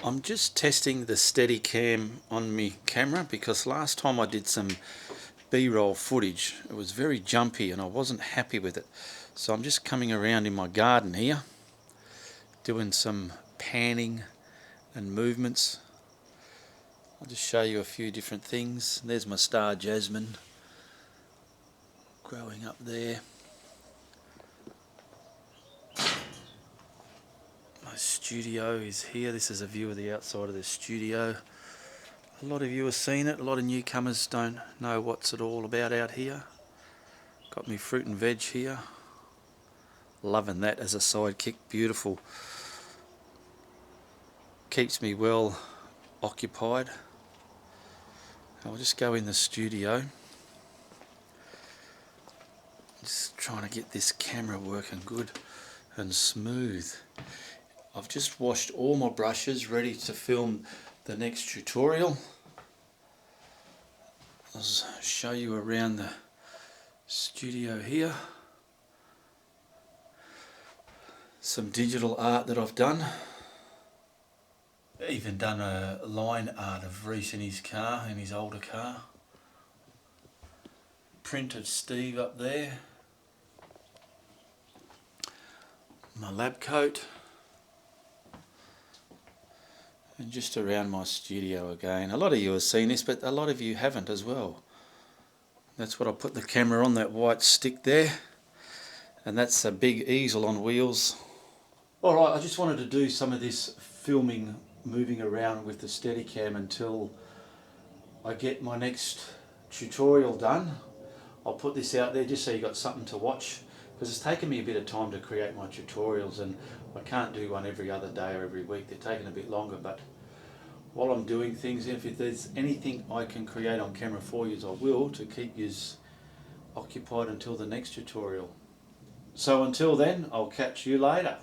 I'm just testing the Steadicam on my camera because last time I did some B-roll footage it was very jumpy and I wasn't happy with it. So I'm just coming around in my garden here doing some panning and movements. I'll just show you a few different things. There's my star jasmine growing up there. My studio is here. This is a view of the outside of the studio. A lot of you have seen it. A lot of newcomers don't know what's it all about out here. Got me fruit and veg here. Loving that as a sidekick. Beautiful. Keeps me well occupied. I'll just go in the studio. Just trying to get this camera working good and smooth. I've just washed all my brushes ready to film the next tutorial. I'll show you around the studio here. Some digital art that I've done. Even done a line art of Reese in his car, in his older car. Printed Steve up there. My lab coat. And just around my studio again. A lot of you have seen this, but a lot of you haven't as well. That's what I put the camera on, that white stick there. And that's a big easel on wheels. Alright, I just wanted to do some of this filming, moving around with the Steadicam until I get my next tutorial done. I'll put this out there just so you got something to watch, because it's taken me a bit of time to create my tutorials and I can't do one every other day or every week. They're taking a bit longer, but while I'm doing things, if there's anything I can create on camera for you, I will, to keep you occupied until the next tutorial. So until then, I'll catch you later.